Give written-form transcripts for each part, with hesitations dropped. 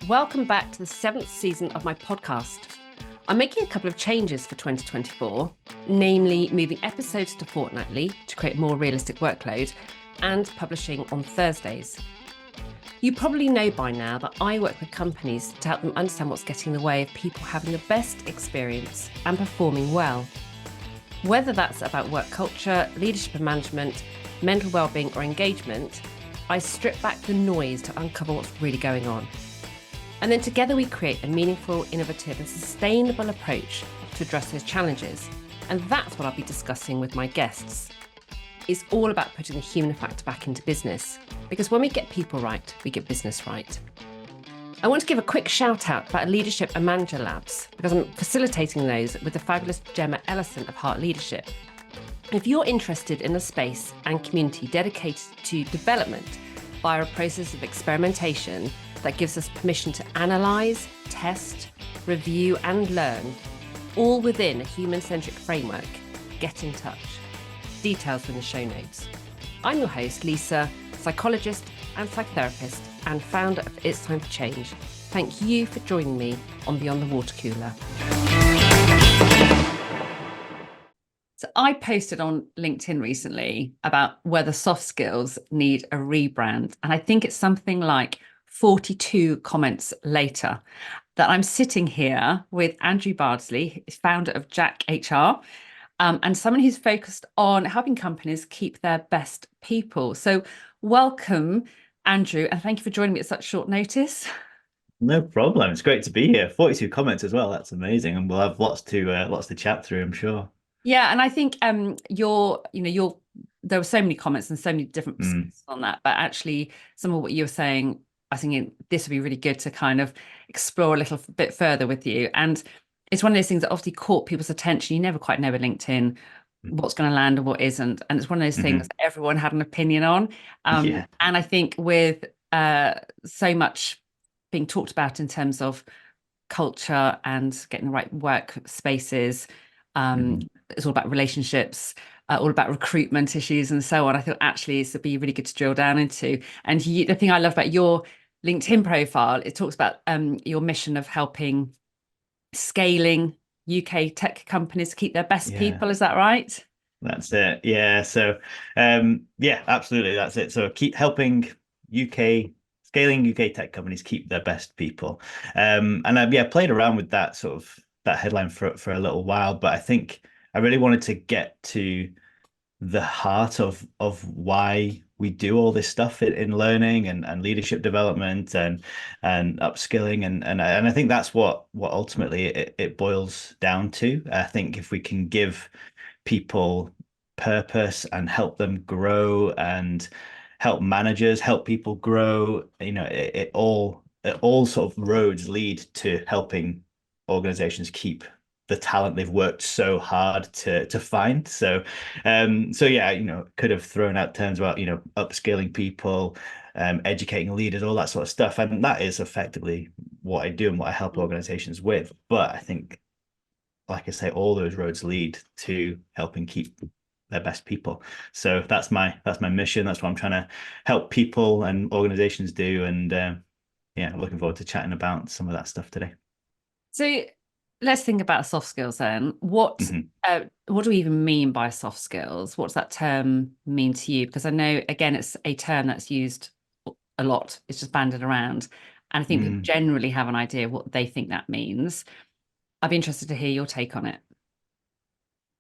Welcome back to the 7th season of my podcast. I'm making a couple of changes for 2024, namely moving episodes to fortnightly to create a more realistic workload and publishing on Thursdays. You probably know by now that I work with companies to help them understand what's getting in the way of people having the best experience and performing well. Whether that's about work culture, leadership and management, mental well-being or engagement, I strip back the noise to uncover what's really going on. And then together we create a meaningful, innovative and sustainable approach to address those challenges. And that's what I'll be discussing with my guests. It's all about putting the human factor back into business, because when we get people right, we get business right. I want to give a quick shout out about Leadership and Manager Labs, because I'm facilitating those with the fabulous Gemma Ellison of Heart Leadership. If you're interested in a space and community dedicated to development via a process of experimentation that gives us permission to analyse, test, review and learn, all within a human-centric framework, get in touch. Details are in the show notes. I'm your host, Lisa, psychologist and psychotherapist and founder of It's Time for Change. Thank you for joining me on Beyond the Water Cooler. So I posted on LinkedIn recently about whether soft skills need a rebrand. And I think it's something like 42 comments later that I'm sitting here with Andrew Bardsley, founder of JackHR, and someone who's focused on helping companies keep their best people. So welcome, Andrew, and thank you for joining me at such short notice. No problem. It's great to be here. 42 comments as well. That's amazing, and we'll have lots to chat through, I'm sure. Yeah, and I think there were so many comments and so many different perspectives on that, but actually some of what you were saying, I think this would be really good to kind of explore a little bit further with you. And it's one of those things that obviously caught people's attention. You never quite know with LinkedIn what's going to land and what isn't. And it's one of those things that everyone had an opinion on. Yeah. And I think with so much being talked about in terms of culture and getting the right work spaces, it's all about relationships, all about recruitment issues and so on. I thought actually this would be really good to drill down into. And the thing I love about your LinkedIn profile, it talks about your mission of helping scaling UK tech companies keep their best people. Is that right? That's it. Yeah. So, yeah, absolutely. That's it. So keep helping scaling UK tech companies keep their best people. And I've played around with that that headline for a little while, but I think I really wanted to get to the heart of why we do all this stuff in learning and leadership development and upskilling and I think that's what ultimately it boils down to. I think if we can give people purpose and help them grow and help managers help people grow, it all sort of roads lead to helping organizations keep the talent they've worked so hard to find. So yeah, could have thrown out terms about, upskilling people, educating leaders, all that sort of stuff. And that is effectively what I do and what I help organizations with. But I think, like I say, all those roads lead to helping keep their best people. So that's my mission. That's what I'm trying to help people and organizations do. And yeah, looking forward to chatting about some of that stuff today. So let's think about soft skills then. What do we even mean by soft skills? What's that term mean to you? Because I know, again, it's a term that's used a lot. It's just banded around. And I think people generally have an idea of what they think that means. I'd be interested to hear your take on it.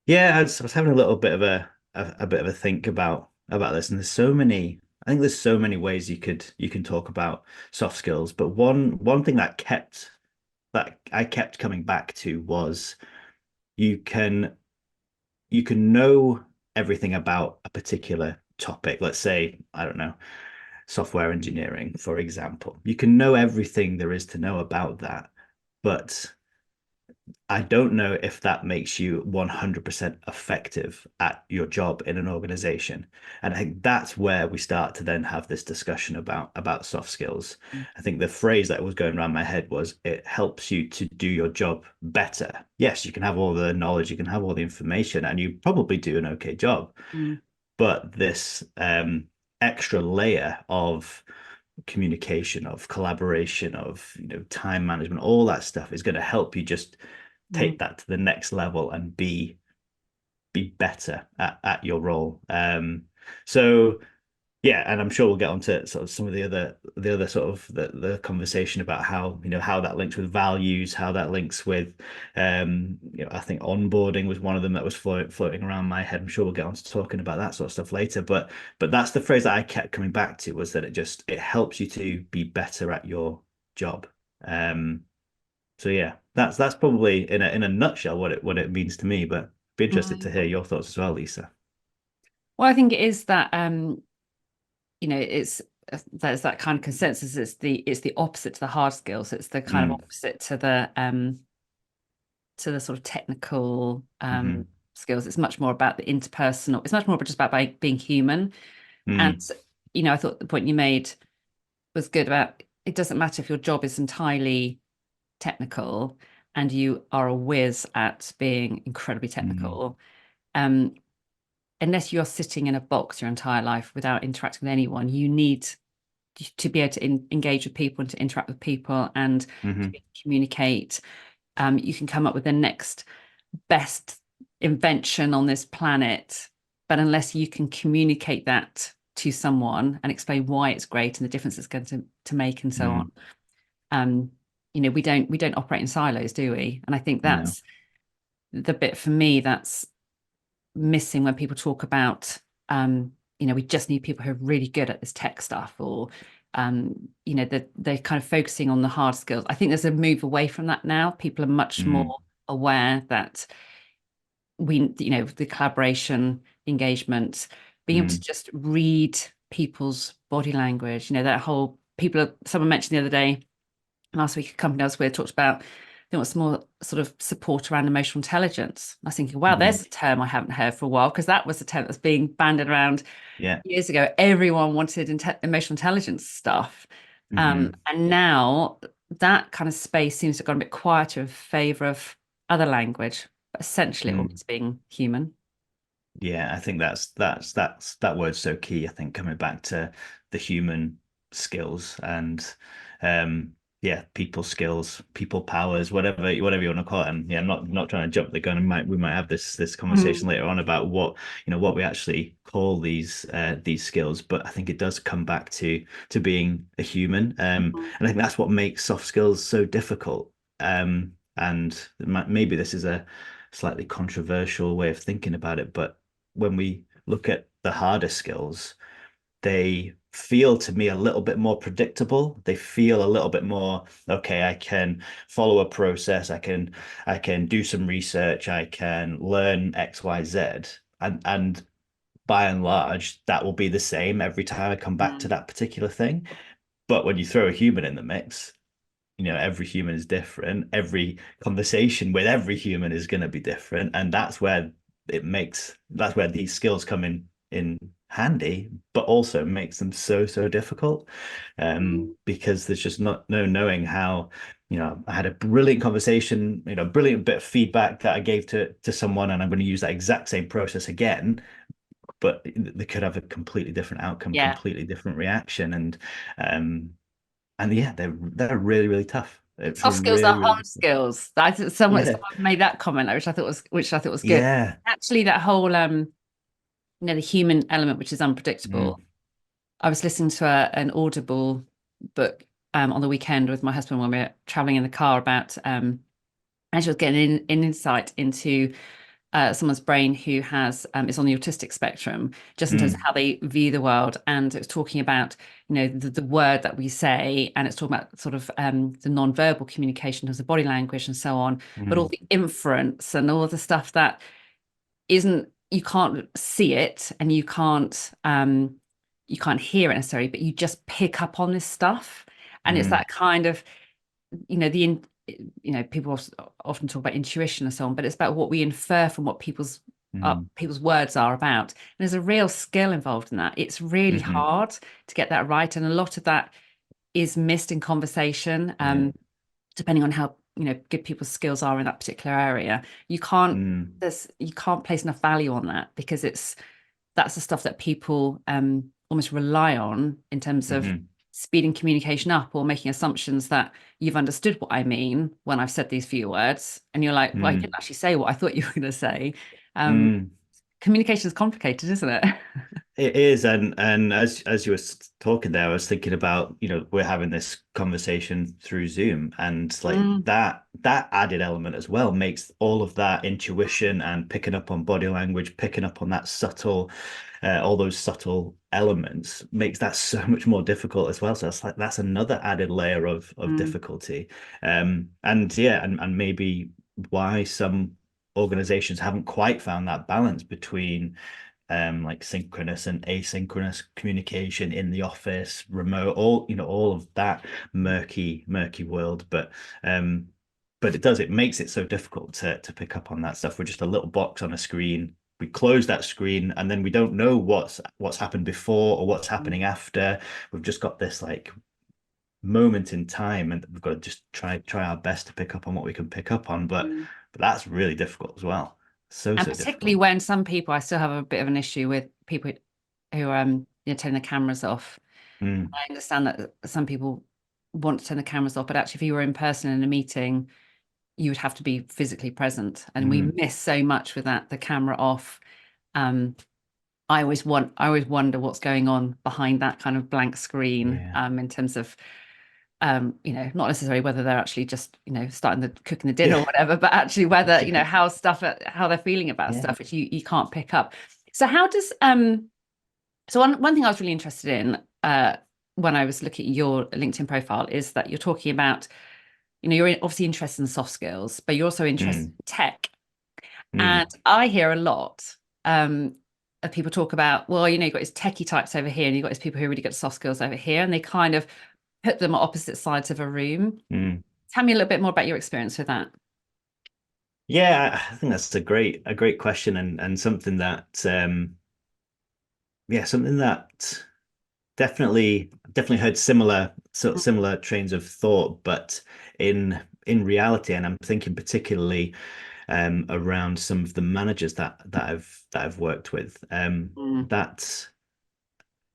Yeah, I was having a little bit of a think about this, and I think there's so many ways you can talk about soft skills, but one thing that I kept coming back to was you can know everything about a particular topic. Let's say, I don't know, software engineering, for example. You can know everything there is to know about that, but I don't know if that makes you 100% effective at your job in an organization. And I think that's where we start to then have this discussion about soft skills. I think the phrase that was going around my head was it helps you to do your job better. Yes, you can have all the knowledge, you can have all the information, and you probably do an okay job. But this extra layer of communication, of collaboration, of time management, all that stuff is going to help you just take that to the next level and be better at your role. So yeah, and I'm sure we'll get onto sort of some of the other sort of the conversation about how how that links with values, how that links with I think onboarding was one of them that was floating around my head. I'm sure we'll get on to talking about that sort of stuff later. But that's the phrase that I kept coming back to, was that it helps you to be better at your job. So yeah, that's probably in a nutshell what it means to me. But be interested to hear your thoughts as well, Lisa. Well, I think it is that it's there's that kind of consensus. It's the opposite to the hard skills. It's the kind of opposite to the sort of technical skills. It's much more about the interpersonal. It's much more just about being human. And I thought the point you made was good about it doesn't matter if your job is entirely technical and you are a whiz at being incredibly technical. Unless you're sitting in a box your entire life without interacting with anyone, you need to be able to engage with people and to interact with people and communicate. You can come up with the next best invention on this planet, but unless you can communicate that to someone and explain why it's great and the difference it's going to make and so on, we don't operate in silos, do we? And I think that's the bit for me that's missing when people talk about we just need people who are really good at this tech stuff, or they're kind of focusing on the hard skills. I think there's a move away from that now. People are much more aware that the collaboration, engagement, being able to just read people's body language, that whole someone mentioned the other day, last week, a company I was with talked about, I think it's more sort of support around emotional intelligence. I was thinking, wow, there's a term I haven't heard for a while, because that was a term that's being banded around years ago. Everyone wanted emotional intelligence stuff. And now that kind of space seems to have gone a bit quieter in favor of other language, but essentially it all means being human. Yeah, I think that word's so key. I think coming back to the human skills and people skills, people powers, whatever you want to call it. And yeah, I'm not trying to jump the gun. We might have this conversation later on about what we actually call these skills. But I think it does come back to being a human. And I think that's what makes soft skills so difficult. And maybe this is a slightly controversial way of thinking about it, but when we look at the harder skills, they feel to me a little bit more predictable. They feel a little bit more, okay, I can follow a process, I can do some research, I can learn X, Y, Z. And by and large, that will be the same every time I come back to that particular thing. But when you throw a human in the mix, every human is different. Every conversation with every human is going to be different. And that's where these skills come in handy, but also makes them so difficult, because there's just no knowing how. I had a brilliant conversation, brilliant bit of feedback that I gave to someone, and I'm going to use that exact same process again, but they could have a completely different outcome, completely different reaction, and yeah, they're really, really tough. Soft skills are hard skills. Someone made that comment, which I thought was good. Yeah. Actually, that whole the human element, which is unpredictable. I was listening to an Audible book on the weekend with my husband when we were traveling in the car about and she was getting an insight into someone's brain who is on the autistic spectrum, just in terms of how they view the world. And it was talking about, the word that we say, and it's talking about sort of the non-verbal communication of the body language and so on, but all the inference and all of the stuff that you can't see it and you can't hear it necessarily, but you just pick up on this stuff. And it's that kind of, people often talk about intuition and so on, but it's about what we infer from what people's words are about. And there's a real skill involved in that. It's really hard to get that right, and a lot of that is missed in conversation, depending on how good people's skills are in that particular area. You can't place enough value on that, because that's the stuff that people almost rely on in terms of speeding communication up or making assumptions that you've understood what I mean when I've said these few words. And you're like, well, I Mm, didn't actually say what I thought you were going to say. Um, mm. Communication is complicated, isn't it? It is, and as you were talking there, I was thinking about, we're having this conversation through Zoom, and like Mm, that added element as well makes all of that intuition and picking up on body language, picking up on that subtle, all those subtle elements makes that so much more difficult as well. So that's another added layer of mm, difficulty, and yeah, and maybe why some organizations haven't quite found that balance between like synchronous and asynchronous communication in the office, remote, all of that murky world. But it makes it so difficult to pick up on that stuff. We're just a little box on a screen. We close that screen and then we don't know what's happened before or what's mm, happening after. We've just got this like moment in time, and we've got to just try our best to pick up on what we can pick up on. But mm. but that's really difficult as well. And So particularly difficult. when some people, I still have a bit of an issue with people who turn the cameras off. Mm, I understand that some people want to turn the cameras off, but actually, if you were in person in a meeting, you would have to be physically present, and we mm, miss so much with that, the camera off. Um, I always wonder what's going on behind that kind of blank screen, yeah. in terms of not necessarily whether they're actually just, starting the cooking the dinner or Yeah. whatever, but actually whether, Yeah. how they're feeling about Yeah. stuff, which you can't pick up. So how does so one thing I was really interested in when I was looking at your LinkedIn profile is that you're talking about, you're obviously interested in soft skills, but you're also interested Mm, in tech. And mm, I hear a lot of people talk about, well, you've got these techie types over here, and you've got these people who are really good at soft skills over here, and they kind of put them at opposite sides of a room. mm. Tell me a little bit more about your experience with that. Yeah, I think that's a great question, and something that something that definitely heard similar trains of thought, but in reality, and I'm thinking particularly around some of the managers that I've worked with, Mm, that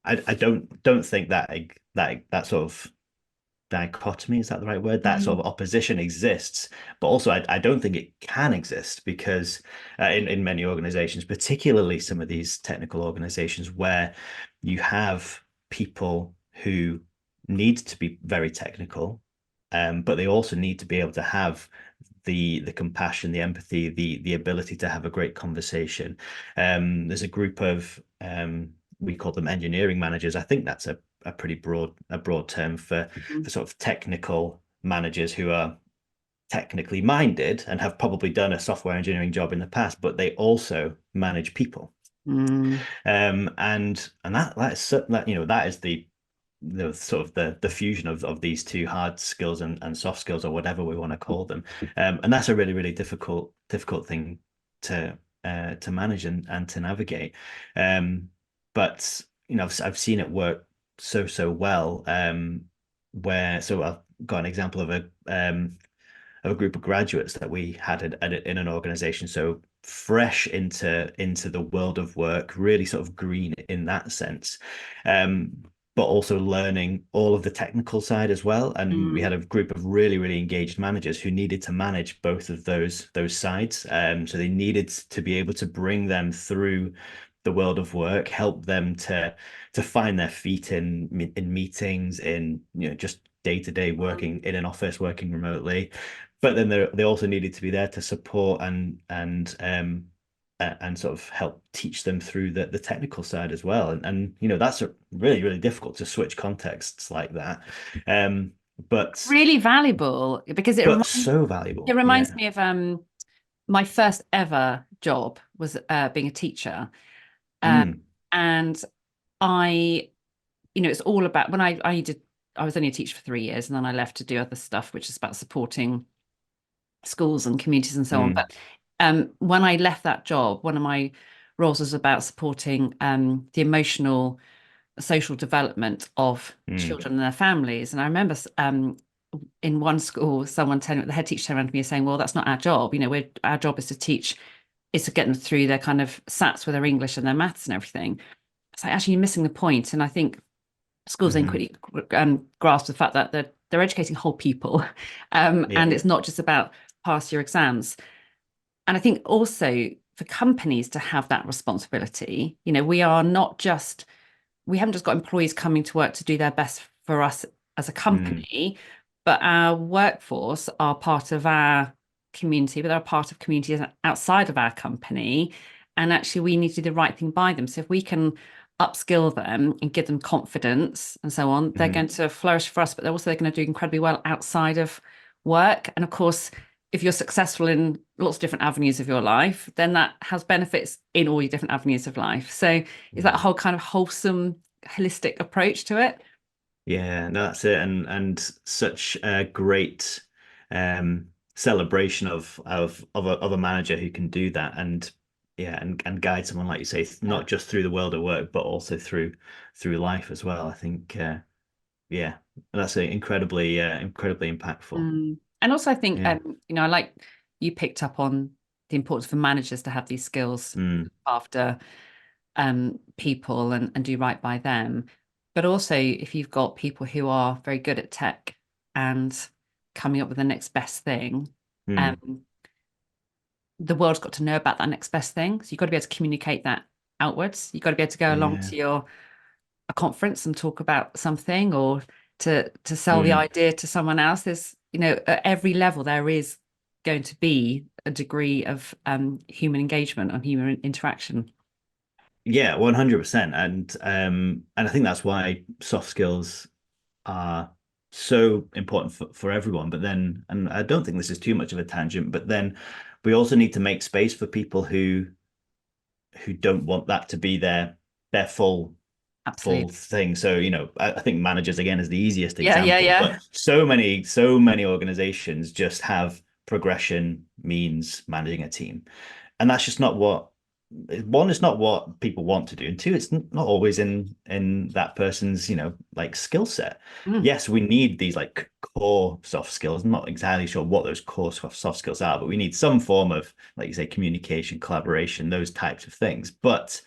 I don't think that sort of dichotomy, is that the right word? That sort mm, of opposition exists, but also I don't think it can exist because in many organizations, particularly some of these technical organizations where you have people who need to be very technical, but they also need to be able to have the compassion, the empathy, the ability to have a great conversation. There's a group of we call them engineering managers. I think that's a pretty broad term mm, for sort of technical managers who are technically minded and have probably done a software engineering job in the past, but they also manage people. mm, And that is the sort of the fusion of these two hard skills and soft skills, or whatever we want to call them. And that's a really difficult thing to manage and to navigate. But I've seen it work so well. I've got an example of a group of graduates that we had in an organization. So fresh into the world of work, really sort of green in that sense. But also learning all of the technical side as well. And we mm, had a group of really engaged managers who needed to manage both of those sides. So they needed to be able to bring them through the world of work, help them to find their feet in meetings, in just day-to-day working in an office, working remotely. But then they also needed to be there to support and sort of help teach them through the technical side as well. And that's really difficult to switch contexts like that. Um, but really valuable because but so valuable. it reminds Yeah. me of my first ever job was being a teacher. Uh, Mm, and I, it's all about when I was only a teacher for 3 years, and then I left to do other stuff, which is about supporting schools and communities and so on. mm, But when I left that job, one of my roles was about supporting the emotional, social development of mm, children and their families. And I remember in one school, the head teacher turned around to me saying, "Well, that's not our job. Our job is to teach, is to get them through their kind of SATs with their English and their maths and everything." It's like, actually, you're missing the point. And I think schools then quickly grasp the fact that they're educating whole people, Yeah. and it's not just about pass your exams. And I think also for companies to have that responsibility, we are not just we haven't just got employees coming to work to do their best for us as a Mm, company, but our workforce are part of our community, but they're a part of communities outside of our company. And actually, we need to do the right thing by them. So if we can upskill them and give them confidence and so on, they're mhm. going to flourish for us, but they're going to do incredibly well outside of work. And of course, if you're successful in lots of different avenues of your life, then that has benefits in all your different avenues of life. So is that a Yeah. whole kind of wholesome, holistic approach to it? Yeah, no, that's it, and such a great celebration of a manager who can do that, and yeah, and guide someone like you say, Yeah. not just through the world of work, but also through life as well. I think yeah, that's incredibly impactful. And also, I think, Yeah. I like you picked up on the importance for managers to have these skills Mm, after people and do right by them. But also, if you've got people who are very good at tech and coming up with the next best thing, mm, um, the world's got to know about that next best thing. So you've got to be able to communicate that outwards. You've got to be able to go along yeah. to a conference and talk about something, or to sell the Mm. idea to someone else. There's, at every level there is going to be a degree of human engagement and human interaction. Yeah, 100%. And I think that's why soft skills are so important for everyone. But then, and I don't think this is too much of a tangent, but then we also need to make space for people who don't want that to be their full Absolutely. thing. So, I think managers again is the easiest Yeah, yeah, example, yeah. but so many organizations just have progression means managing a team. And that's just not what one, it's not what people want to do, and two, it's not always in that person's like skill set. Mm, Yes, we need these like core soft skills. I'm not entirely sure what those core soft skills are, but we need some form of, like you say, communication, collaboration, those types of things. But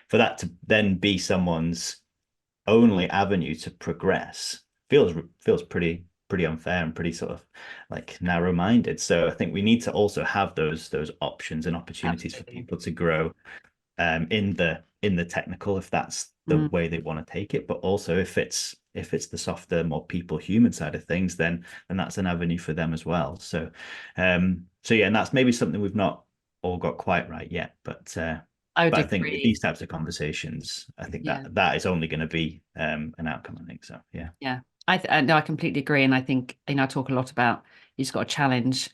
for that to then be someone's only avenue to progress feels pretty unfair and pretty sort of like narrow-minded. So I think we need to also have those options and opportunities for absolutely. people to grow in the technical, if that's the Mm, way they want to take it, but also if it's the softer, more people human side of things, then that's an avenue for them as well. So yeah, and that's maybe something we've not all got quite right yet, I would but I think with agree. these types of conversations, I think Yeah, that is only going to be an outcome, I think. So yeah. yeah. No, I completely agree, and I think I talk a lot about you just got to challenge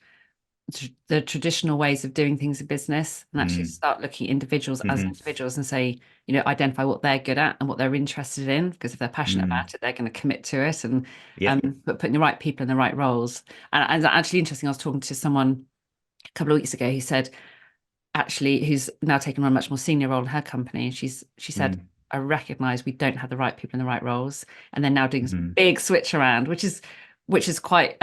the traditional ways of doing things in business and actually Mm, start looking at individuals as hmm. individuals and say, identify what they're good at and what they're interested in. Because if they're passionate Mm, about it, they're going to commit to it, and yeah. but putting the right people in the right roles. And actually interesting, I was talking to someone a couple of weeks ago who said, actually, who's now taken on a much more senior role in her company. And she said, Mm, I recognize we don't have the right people in the right roles. And they're now doing this hmm. big switch around, which is quite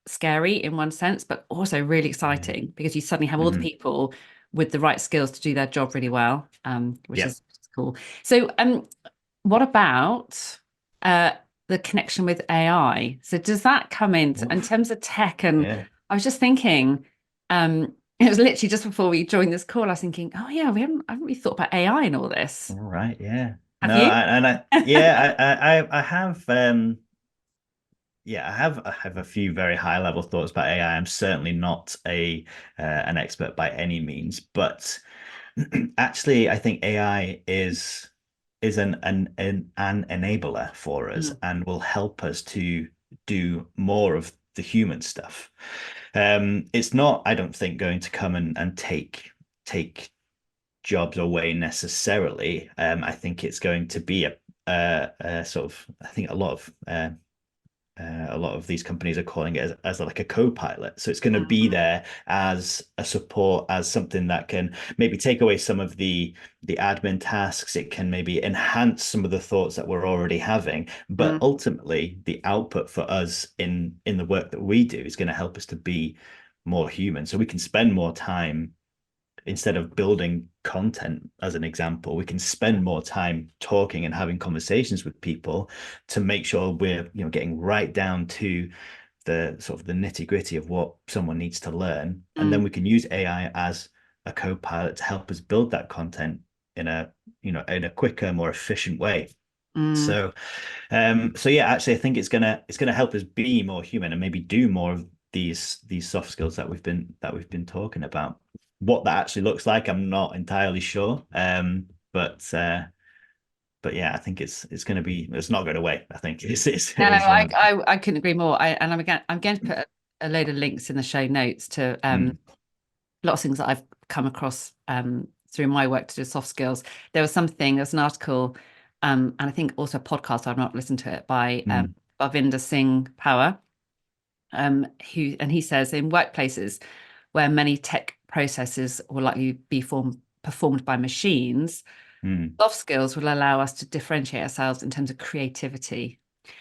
scary in one sense, but also really Yeah. exciting because you suddenly have all the Hmm. people with the right skills to do their job really well, which Yeah. is cool. So what about uh the connection with AI? So does that come in Oof. terms of tech? And Yeah. I was just thinking, it was literally just before we joined this call, I was thinking, oh yeah, I haven't really thought about AI and all this. All right. Yeah. Have No, you? I have yeah, I have a few very high level thoughts about AI. I'm certainly not a an expert by any means, but actually, I think AI is an enabler for us Mm, and will help us to do more of the human stuff. It's not, I don't think, going to come and take jobs away necessarily. I think it's going to be a sort of, I think a lot of these companies are calling it as like a co-pilot. So it's going to be mm, there as a support, as something that can maybe take away some of the admin tasks. It can maybe enhance some of the thoughts that we're already having. But mm, ultimately, the output for us in the work that we do is going to help us to be more human. So we can spend more time instead of building content, as an example, we can spend more time talking and having conversations with people to make sure we're, getting right down to the sort of the nitty gritty of what someone needs to learn. And then we can use AI as a co-pilot to help us build that content in a quicker, more efficient way. So so yeah, actually I think it's gonna help us be more human and maybe do more of these soft skills that we've been talking about. What that actually looks like, I'm not entirely sure. But yeah, I think it's not going away. I think No, it's one of I couldn't agree more. I'm going to put a load of links in the show notes to lots of things that I've come across through my work to do soft skills. There's an article, and I think also a podcast. I've not listened to it by Bhavinder Singh Power, he says in workplaces where many tech processes will likely be performed by machines, soft skills will allow us to differentiate ourselves in terms of creativity.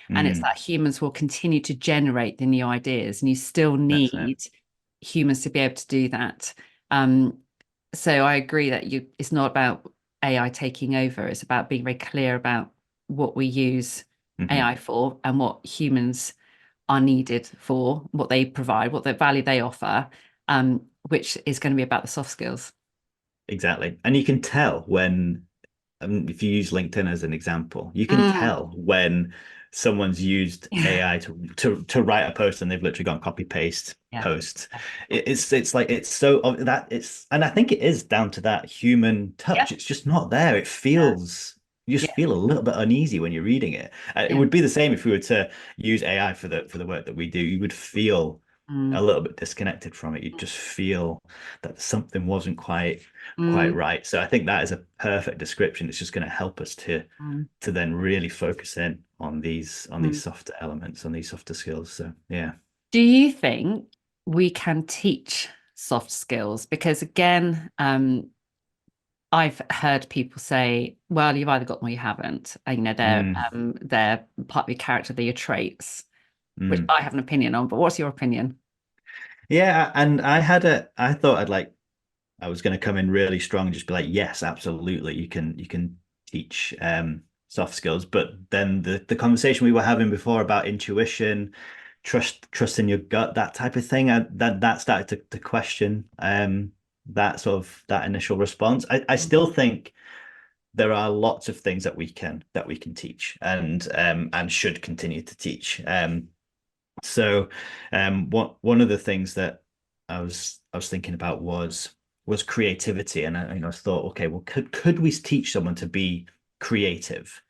And it's that humans will continue to generate the new ideas, and you still need humans to be able to do that. So I agree that it's not about AI taking over. It's about being very clear about what we use AI for and what humans are needed for, what they provide, what the value they offer, which is going to be about the soft skills. Exactly. And you can tell when, if you use LinkedIn as an example, you can tell when someone's used AI to write a post and they've literally gone copy paste post. It's like it's so that it's, and I think it is down to that human touch. It's just not there. It feels, you just feel a little bit uneasy when you're reading it. It would be the same if we were to use AI for the work that we do. You would feel a little bit disconnected from it. You'd just feel that something wasn't quite right. So I think that is a perfect description. It's just going to help us to then really focus in on these softer elements, on these softer skills. So yeah. Do you think we can teach soft skills? Because again, I've heard people say, well, you've either got them or you haven't. They're part of your character, they're your traits, which I have an opinion on, but what's your opinion? Yeah, and I thought I was going to come in really strong and just be like, yes, absolutely, you can teach soft skills. But then the conversation we were having before about intuition, trust in your gut, that type of thing, that started to question that initial response. I still think there are lots of things that we can teach and should continue to teach. One of the things that I was thinking about was creativity, and I thought, okay, well, could we teach someone to be creative?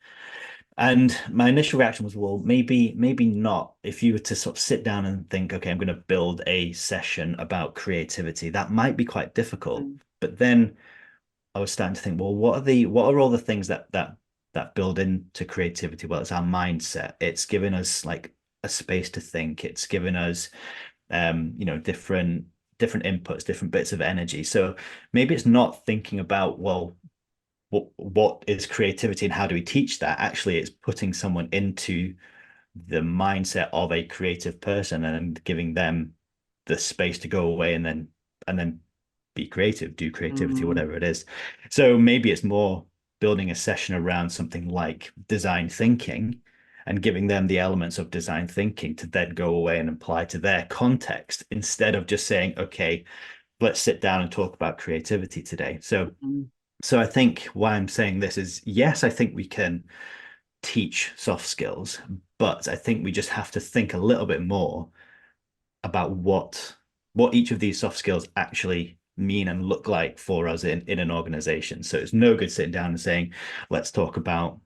And my initial reaction was, well, maybe not. If you were to sort of sit down and think, okay, I'm going to build a session about creativity, that might be quite difficult. But then I was starting to think, well, what are all the things that build into creativity? Well, it's our mindset. It's given us like a space to think. It's given us different inputs, different bits of energy. So maybe it's not thinking about, well, what is creativity and how do we teach that? Actually, it's putting someone into the mindset of a creative person and giving them the space to go away and then be creative, do creativity, whatever it is. So maybe it's more building a session around something like design thinking and giving them the elements of design thinking to then go away and apply to their context instead of just saying, okay, let's sit down and talk about creativity today. So I think why I'm saying this is, yes, I think we can teach soft skills, but I think we just have to think a little bit more about what each of these soft skills actually mean and look like for us in an organization. So it's no good sitting down and saying, let's talk about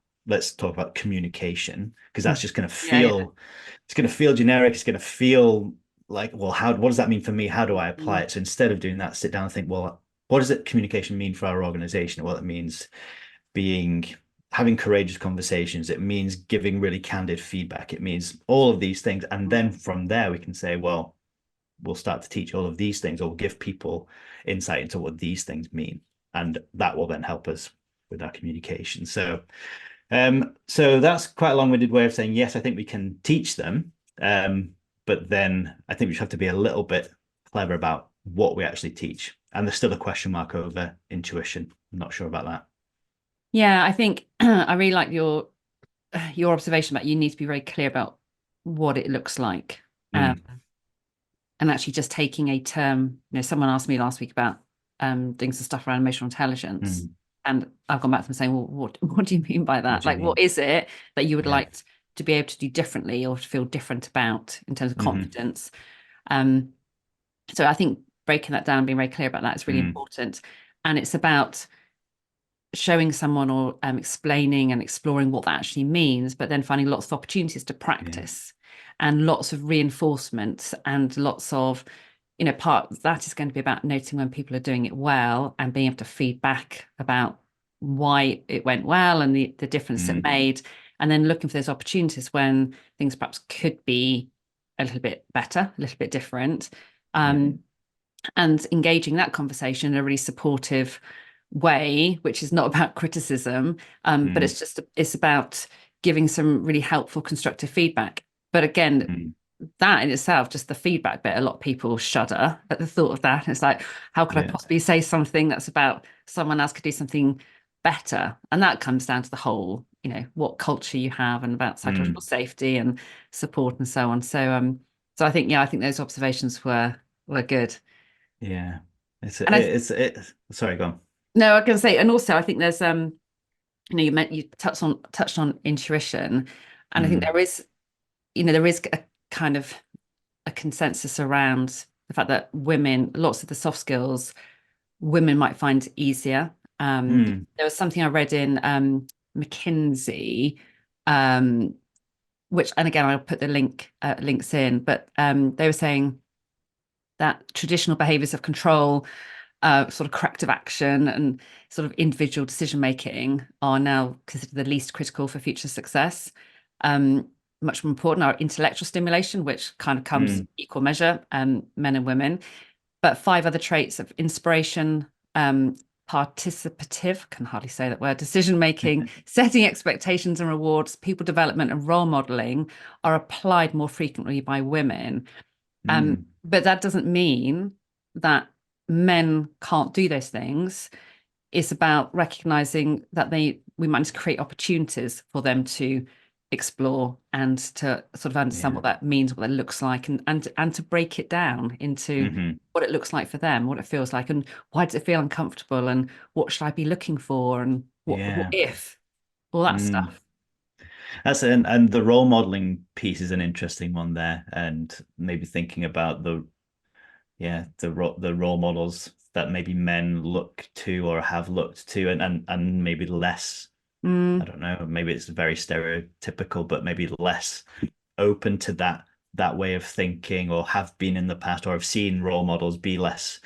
communication, because that's just going to feel it's going to feel generic. It's going to feel like, well, what does that mean for me? How do I apply it? So instead of doing that, sit down and think, well, what does it communication mean for our organization? Well, it means having courageous conversations. It means giving really candid feedback. It means all of these things. And then from there, we can say, well, we'll start to teach all of these things, or we'll give people insight into what these things mean. And that will then help us with our communication. So that's quite a long-winded way of saying, yes, I think we can teach them. But then I think we just have to be a little bit clever about what we actually teach and there's still a question mark over intuition. I'm not sure about that. Yeah, I think I really like your observation about you need to be very clear about what it looks like. Um, Mm, and actually just taking a term, someone asked me last week about doing some stuff around emotional intelligence. mm. And I've gone back to them saying, well, what do you mean by What that? do you Like, what mean? is it that you would Yeah. like to be able to do differently or to feel different about in terms of Hmm. confidence? Um, so I think breaking that down, being very clear about that is really Mm. important. And it's about showing someone or explaining and exploring what that actually means, but then finding lots of opportunities to Yeah. practice and lots of reinforcement and lots of, part of that is going to be about noting when people are doing it well and being able to feed back about why it went well and the difference it Mm. made. And then looking for those opportunities when things perhaps could be a little bit better, a little bit different. Yeah. And engaging that conversation in a really supportive way, which is not about criticism, but Mm. it's about giving some really helpful, constructive feedback. But again, Mm. that in itself, just the feedback bit, a lot of people shudder at the thought of that. It's like, how could I Yeah. possibly say something that's about someone else could do something better? And that comes down to the whole, what culture you have and about psychological Mm. safety and support and so on. So I think, I think those observations were good. Yeah. And I Sorry, go on. No, I was going to say, and also I think there's you touched on intuition, and I think Mm. there is a kind of a consensus around the fact that women, lots of the soft skills, women might find easier. Mm. There was something I read in McKinsey, um, which, and again, I'll put the links in, but they were saying that traditional behaviors of control, sort of corrective action and sort of individual decision making are now considered the least critical for future success. Much more important are intellectual stimulation, which kind of comes Mm. equal measure, men and women. But five other traits of inspiration, participative, can hardly say that word, decision making, setting expectations and rewards, people development, and role modeling are applied more frequently by women. Mm. But that doesn't mean that men can't do those things. It's about recognizing that we might need to create opportunities for them to explore and to sort of understand Yeah. what that means, what that looks like, and to break it down into Hmm. what it looks like for them, what it feels like, and why does it feel uncomfortable, and what should I be looking for, and what Yeah. if, all that Mm. stuff. That's it. And the role modeling piece is an interesting one there. And maybe thinking about the role models that maybe men look to or have looked to, and maybe less, I Mm, don't know, maybe it's very stereotypical, but maybe less open to that way of thinking, or have been in the past, or have seen role models be less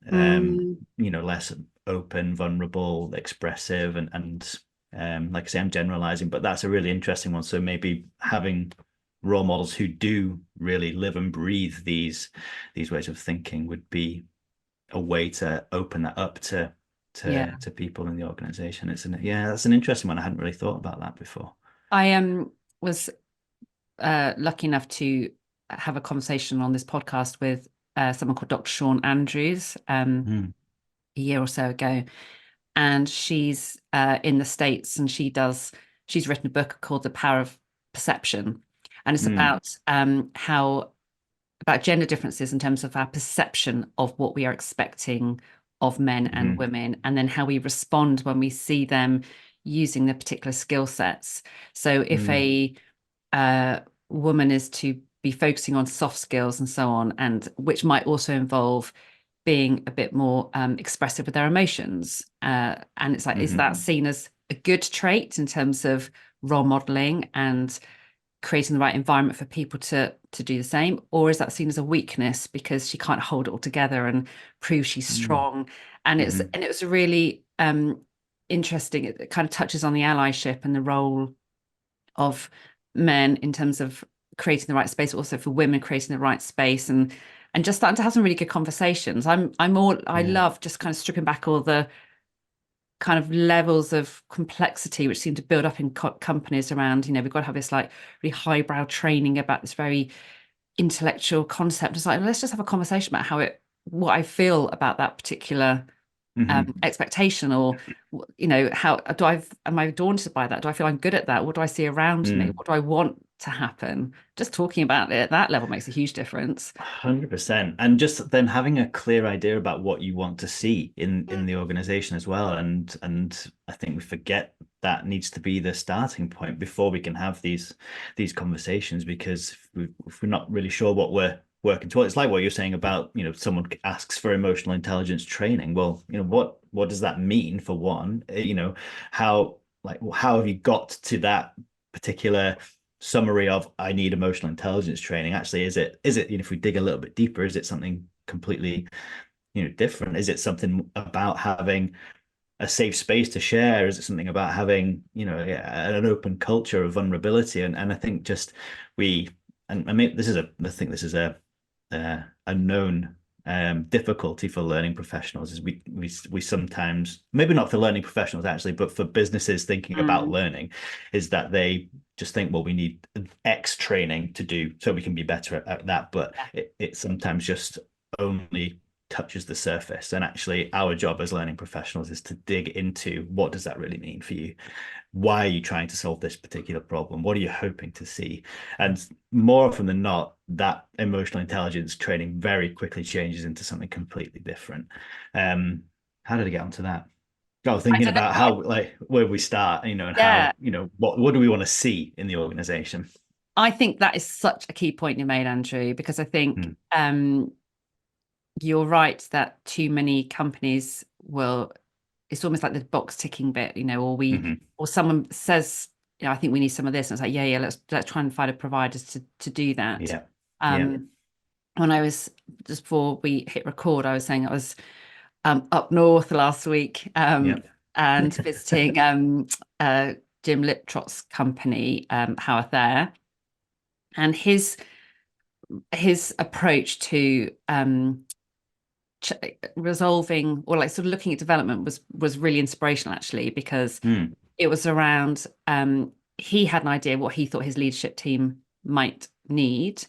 mm, less open, vulnerable, expressive, and like I say, I'm generalizing, but that's a really interesting one. So maybe having role models who do really live and breathe these ways of thinking would be a way to open that up yeah. to people in the organization. That's an interesting one. I hadn't really thought about that before. I was lucky enough to have a conversation on this podcast with someone called Dr. Sean Andrews Mm. a year or so ago, and she's in the States, and she's written a book called The Power of Perception, and it's Mm. about how about gender differences in terms of our perception of what we are expecting of men and Mm. women, and then how we respond when we see them using the particular skill sets. So if Mm. a woman is to be focusing on soft skills and so on, and which might also involve being a bit more expressive with their emotions. And it's like, is Mm. that seen as a good trait in terms of role modeling and creating the right environment for people to do the same, or is that seen as a weakness because she can't hold it all together and prove she's Mm. strong? And Mm. it was really interesting. It kind of touches on the allyship and the role of men in terms of creating the right space, but also for women creating the right space, and just starting to have some really good conversations. I Yeah. love just kind of stripping back all the kind of levels of complexity which seem to build up in companies around, we've got to have this like really highbrow training about this very intellectual concept. It's like, let's just have a conversation about how it what I feel about that particular expectation, or how am I daunted by that? Do I feel I'm good at that? What do I see around me? What do I want to happen? Just talking about it at that level makes a huge difference. 100%. And just then having a clear idea about what you want to see in the organization as well. And I think we forget that needs to be the starting point before we can have these conversations, because if we're not really sure what we're working towards, it's like what you're saying about, someone asks for emotional intelligence training. Well, what does that mean, for one? How have you got to that particular summary of I need emotional intelligence training? Actually, is it if we dig a little bit deeper, is it something completely different? Is it something about having a safe space to share? Is it something about having an open culture of vulnerability? And I think just I mean, I think this is a known difficulty for learning professionals, is we sometimes, maybe not for learning professionals actually, but for businesses thinking about learning, is that they just think, well, we need X training to do so we can be better at that, but it sometimes just only touches the surface. And actually our job as learning professionals is to dig into, what does that really mean for you? Why are you trying to solve this particular problem? What are you hoping to see? And more often than not, that emotional intelligence training very quickly changes into something completely different. How did I get onto that? I was thinking about how, like, where we start, and how, what do we want to see in the organization? I think that is such a key point you made, Andrew, because I think you're right that too many companies will, it's almost like the box ticking bit, or someone says, I think we need some of this, and it's like, yeah, let's try and find a provider to do that. When I was, just before we hit record, I was saying I was up north last week and visiting Jim Liptrott's company, Howard There, and his approach to resolving, or like sort of looking at development, was really inspirational, actually, because it was around he had an idea what he thought his leadership team might need,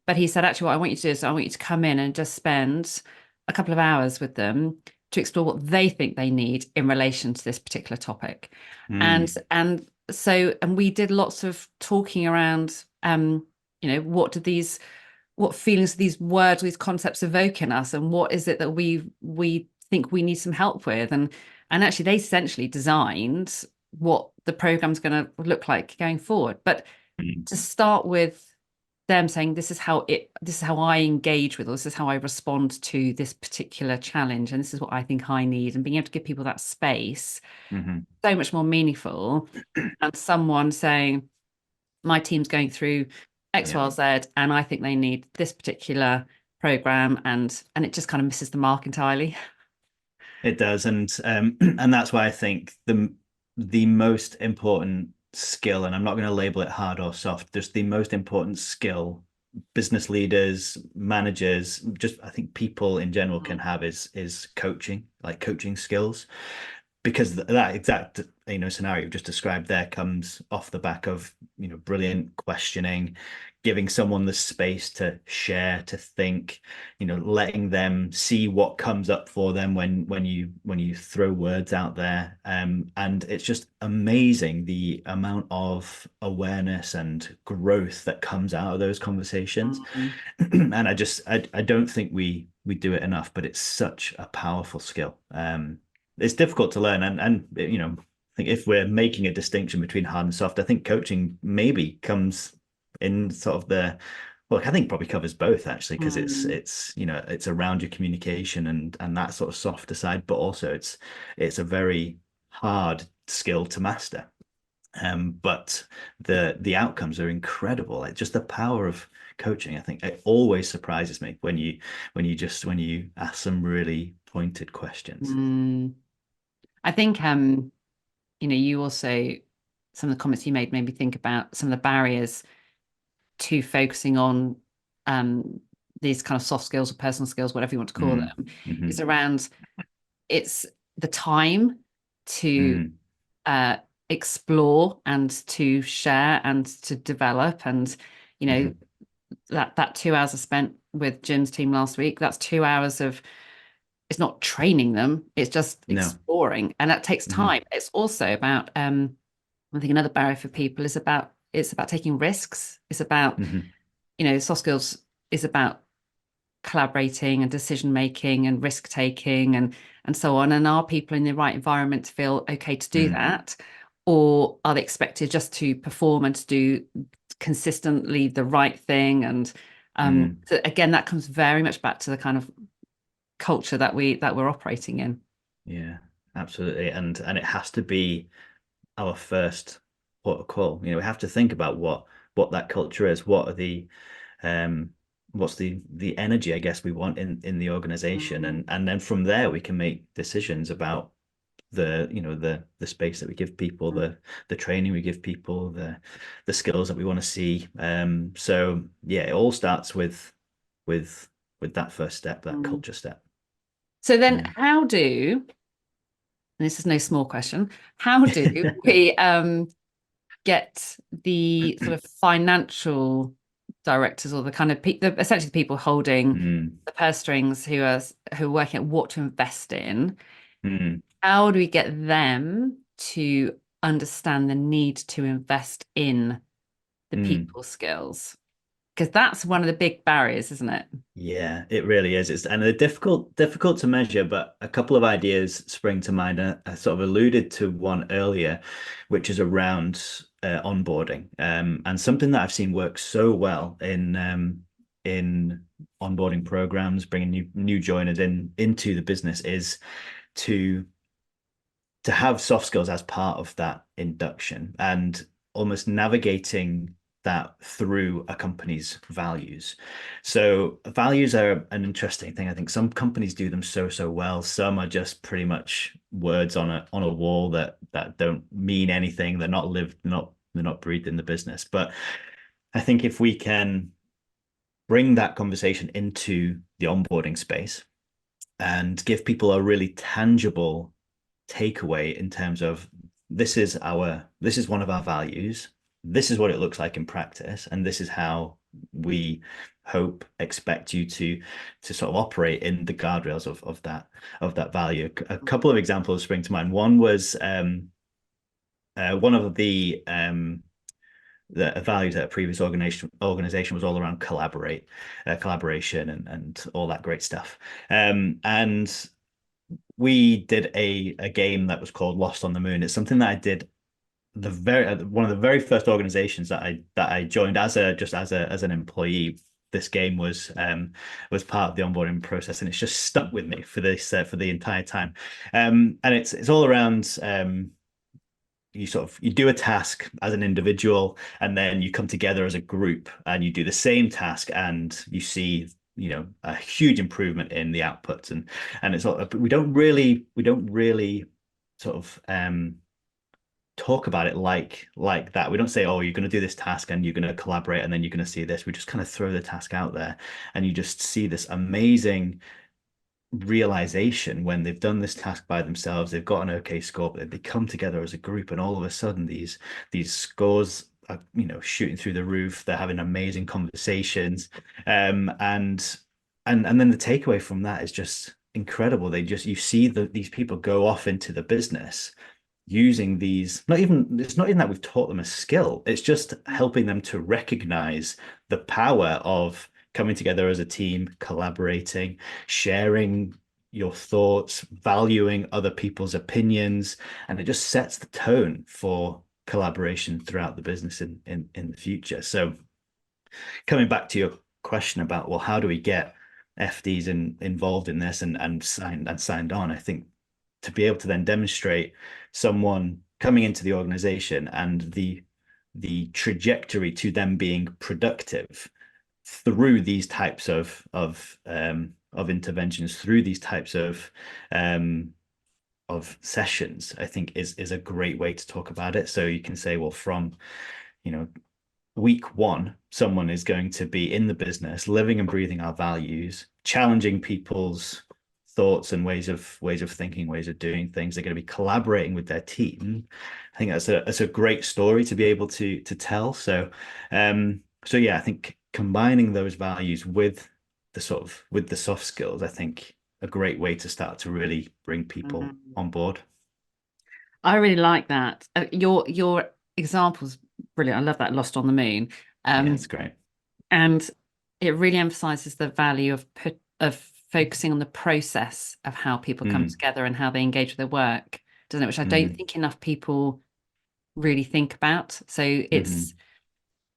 but he said, actually, what I want you to do is I want you to come in and just spend a couple of hours with them to explore what they think they need in relation to this particular topic. And we did lots of talking around what feelings these words, these concepts evoke in us, and what is it that we think we need some help with, and actually they essentially designed what the program's going to look like going forward. But to start with them saying, this is how I engage with, or this is how I respond to this particular challenge, and this is what I think I need, and being able to give people that space, so much more meaningful than someone saying, my team's going through X, Y, Z, and I think they need this particular program, and it just kind of misses the mark entirely. It does, and that's why I think the most important skill, and I'm not going to label it hard or soft, just the most important skill business leaders, managers, just I think people in general can have is coaching, like coaching skills, because that exact scenario you've just described there comes off the back of brilliant questioning, giving someone the space to share, to think, letting them see what comes up for them when you throw words out there, and it's just amazing the amount of awareness and growth that comes out of those conversations. And I don't think we do it enough, but it's such a powerful skill. It's difficult to learn, and I think if we're making a distinction between hard and soft, I think coaching maybe comes in sort of I think probably covers both, actually, because it's around your communication and that sort of softer side, but also it's a very hard skill to master. But the outcomes are incredible. Like, just the power of coaching, I think it always surprises me when you ask some really pointed questions. I think you also, some of the comments you made me think about some of the barriers to focusing on these kind of soft skills or personal skills, whatever you want to call them, is around, it's the time to explore and to share and to develop, and that 2 hours I spent with Jim's team last week, that's 2 hours of, it's not training them, it's just No. exploring. And that takes Hmm. time. It's also about I think another barrier for people is about, it's about taking risks. It's about, Hmm. soft skills is about collaborating and decision making and risk taking and so on. And are people in the right environment to feel okay to do Mm. that? Or are they expected just to perform and to do consistently the right thing? And Mm. so again, that comes very much back to the kind of culture that we're operating in. Yeah, absolutely. And it has to be our first port of call. We have to think about what that culture is. What are the um what's the energy, I guess, we want in the organization, and then from there we can make decisions about the space that we give people, the training we give people, the skills that we want to see. So yeah, it all starts with with that first step, that Mm. culture step. So then Yeah. how do, and this is no small question, how do we get the sort of financial directors or the kind of essentially the people holding Mm, the purse strings who are working at what to invest in? mm, How do we get them to understand the need to invest in the mm. people skills? Because that's one of the big barriers, isn't it? Yeah, it really is. And they're difficult to measure, but a couple of ideas spring to mind. I sort of alluded to one earlier, which is around onboarding, and something that I've seen work so well in onboarding programs, bringing new joiners into the business, is to have soft skills as part of that induction and almost navigating that through a company's values. So values are an interesting thing. I think some companies do them so well. Some are just pretty much words on a wall that don't mean anything. They're not lived, they're not breathed in the business. But I think if we can bring that conversation into the onboarding space and give people a really tangible takeaway in terms of this is one of our values, this is what it looks like in practice, and this is how we expect you to sort of operate in the guardrails of that value. A couple of examples spring to mind. One was one of the values at a previous organization was all around collaboration and all that great stuff. And we did a game that was called Lost on the Moon. It's something that I did the very one of the very first organizations that I joined as a just as an employee. This game was part of the onboarding process, and it's just stuck with me for the entire time. And it's all around you do a task as an individual, and then you come together as a group and you do the same task, and you see a huge improvement in the outputs. And it's all, we don't really sort of talk about it like that. We don't say, oh, you're going to do this task and you're going to collaborate and then you're going to see this. We just kind of throw the task out there, and you just see this amazing realization when they've done this task by themselves. They've got an okay score, but they come together as a group, and all of a sudden these scores are shooting through the roof. They're having amazing conversations, and then the takeaway from that is just incredible. You see these people go off into the business using these, it's not even that we've taught them a skill, it's just helping them to recognize the power of coming together as a team, collaborating, sharing your thoughts, valuing other people's opinions, and it just sets the tone for collaboration throughout the business in the future. So coming back to your question about, well, how do we get FDs involved in this and signed on? I think to be able to then demonstrate someone coming into the organization and the trajectory to them being productive through these types of interventions, through these types of sessions, I think is a great way to talk about it. So you can say, well, from you know week one, someone is going to be in the business, living and breathing our values, challenging people's thoughts and ways of thinking, ways of doing things. They're going to be collaborating with their team. I think that's a great story to be able to tell. So yeah, I think combining those values with the soft skills, I think a great way to start to really bring people Mm. on board. I really like that. Your example's brilliant. I love that Lost on the Moon. Yeah, Um, it's great. and it really emphasizes the value of focusing on the process of how people come Mm, together and how they engage with their work, doesn't it? Which I don't mm, think enough people really think about. So mm,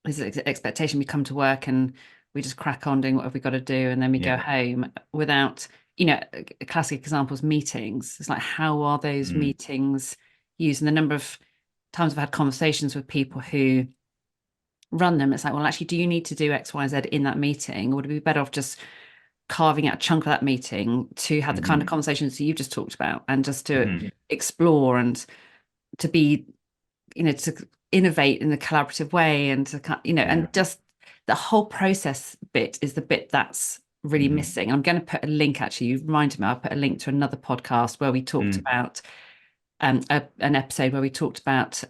it's expectation we come to work and we just crack on doing what we got to do and then we go yeah. home without, a classic example is meetings. It's like, how are those Mm, meetings used? And the number of times I've had conversations with people who run them, it's like, well, actually, do you need to do X, Y, Z in that meeting? Or would it be better off just carving out a chunk of that meeting to have the kind of mm, conversations that you've just talked about and just to mm, explore and to be, to innovate in a collaborative way and yeah. and just the whole process bit is the bit that's really Mm, missing. I'm going to put a link, actually, you reminded me, I'll put a link to another podcast where we talked mm, about an episode where we talked about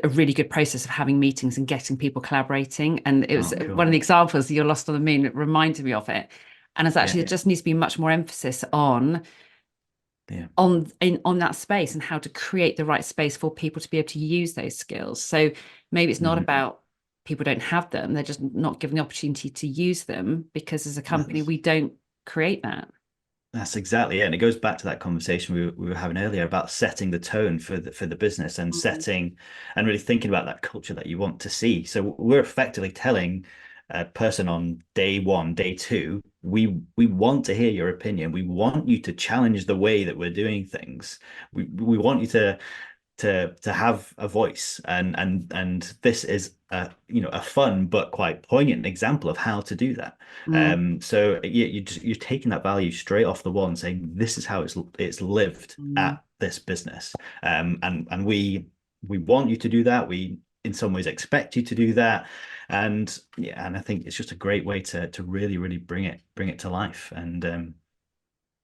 a really good process of having meetings and getting people collaborating. And it was oh, one cool. of the examples, you're Lost on the Moon, it reminded me of it. And it's Yeah, actually, there just needs to be much more emphasis yeah. on that space and how to create the right space for people to be able to use those skills. So maybe it's not Mm, about people don't have them, they're just not given the opportunity to use them because as a company that's we don't create that. That's exactly it. And it goes back to that conversation we were having earlier about setting the tone for the business and Mm. setting and really thinking about that culture that you want to see. So we're effectively telling a person on day one, day two, we want to hear your opinion. We want you to challenge the way that we're doing things. We want you to have a voice, and this is a fun but quite poignant example of how to do that. Mm. So you're taking that value straight off the wall and saying this is how it's lived Mm. at this business. And we want you to do that. We in some ways expect you to do that. And yeah, and I think it's just a great way to really bring it to life. And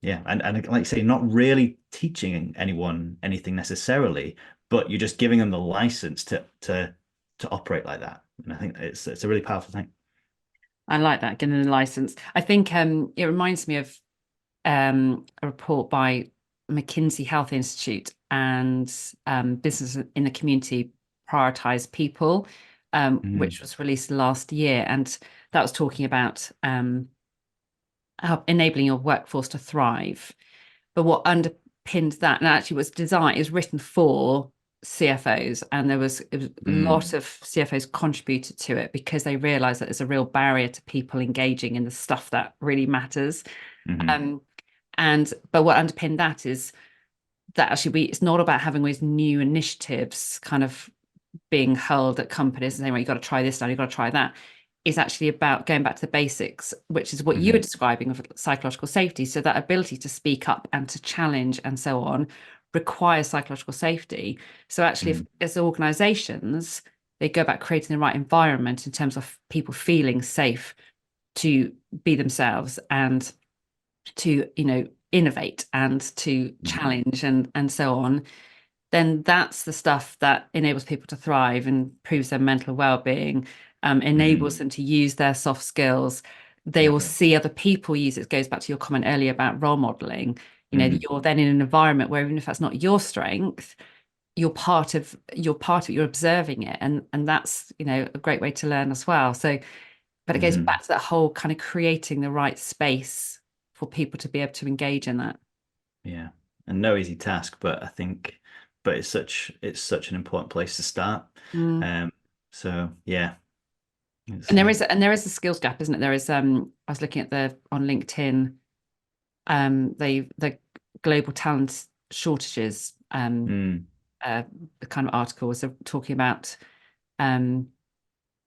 yeah, and like I say, not really teaching anyone anything necessarily, but you're just giving them the license to operate like that. And I think it's a really powerful thing. I like that, getting the license. I think it reminds me of a report by McKinsey Health Institute and Business in the Community Prioritize People, Mm, which was released last year. And that was talking about how enabling your workforce to thrive. But what underpinned that, and actually was designed, it was written for CFOs, and it was a mm, lot of CFOs contributed to it because they realized that there's a real barrier to people engaging in the stuff that really matters. mm, Um, but what underpinned that is that actually it's not about having these new initiatives kind of being hurled at companies and saying, well, you've got to try this now, you've got to try that. Is actually about going back to the basics, which is what you were mm, describing of psychological safety. So that ability to speak up and to challenge and so on requires psychological safety. So actually, if mm, as organizations, they go about creating the right environment in terms of people feeling safe to be themselves and to, innovate and to mm, challenge and so on, then that's the stuff that enables people to thrive and improves their mental well-being, mm, enables them to use their soft skills. They yeah, will see other people use it. It goes back to your comment earlier about role modeling. mm, You're then in an environment where even if that's not your strength, you're observing it. And that's, a great way to learn as well. So, but it goes mm, back to that whole kind of creating the right space for people to be able to engage in that. yeah. And no easy task, but I think, but it's such an important place to start. Mm. Um, so yeah, And it's there is a skills gap, isn't it? There is I was looking at the on LinkedIn, the global talent shortages mm, the kind of article was talking about um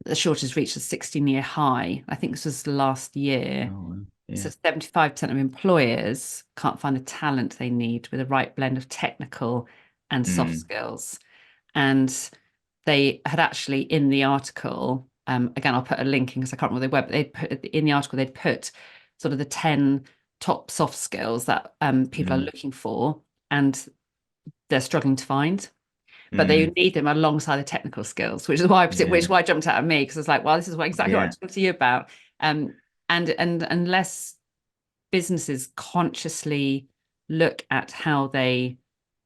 the shortage reached a 16-year high. I think this was last year. oh, well, So yeah, 75% of employers can't find the talent they need with the right blend of technical and soft mm, skills. And they had actually in the article, again, I'll put a link in because I can't remember the web, they'd put in the article, they'd put sort of the 10 top soft skills that people are mm, looking for and they're struggling to find. but they need them alongside the technical skills, which is why it jumped out at me, because it's like, well, this is exactly what I'm talking to you about. And unless businesses consciously look at how they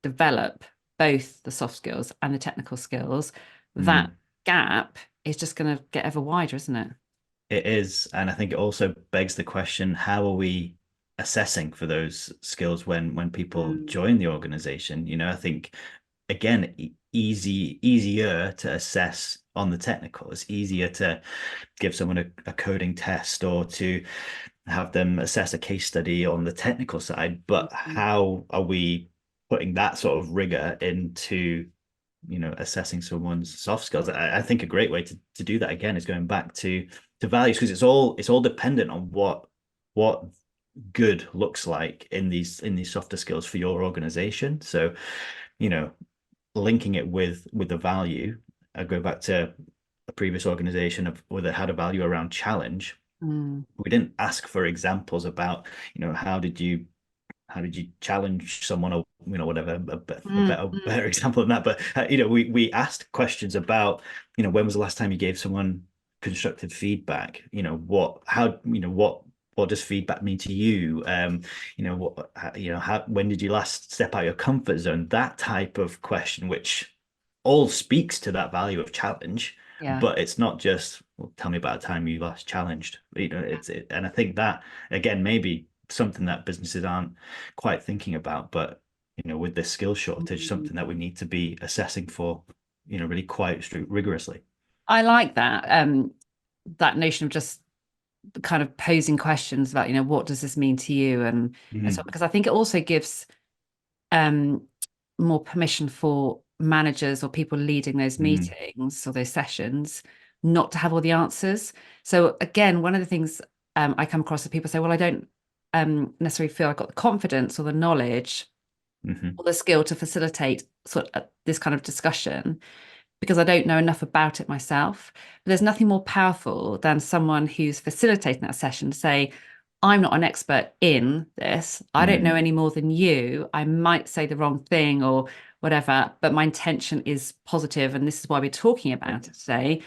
develop both the soft skills and the technical skills, that gap is just going to get ever wider, isn't it? It is. And I think it also begs the question, how are we assessing for those skills when people join the organization? I think, again, easier to assess on the technical. It's easier to give someone a coding test or to have them assess a case study on the technical side. But how are we putting that sort of rigor into assessing someone's soft skills? I think a great way to do that, again, is going back to values, because it's all dependent on what good looks like in these softer skills for your organization. So linking it with the value. I go back to a previous organization where they had a value around challenge. We didn't ask for examples about how did you challenge someone, or whatever, a better example than that. But we asked questions about when was the last time you gave someone constructive feedback? What does feedback mean to you? When did you last step out your comfort zone? That type of question, which all speaks to that value of challenge. But it's not just, well, tell me about a time you last challenged. And I think that, again, maybe something that businesses aren't quite thinking about, but with this skill shortage, something that we need to be assessing for, really quite rigorously. I like that that notion of just kind of posing questions about what does this mean to you, and so, because I think it also gives more permission for managers or people leading those meetings or those sessions not to have all the answers. So again, one of the things I come across is people say, well, I don't necessarily feel I've got the confidence or the knowledge or the skill to facilitate sort of this kind of discussion because I don't know enough about it myself. But there's nothing more powerful than someone who's facilitating that session to say, I'm not an expert in this. I don't know any more than you. I might say the wrong thing or whatever, but my intention is positive, and this is why we're talking about it today.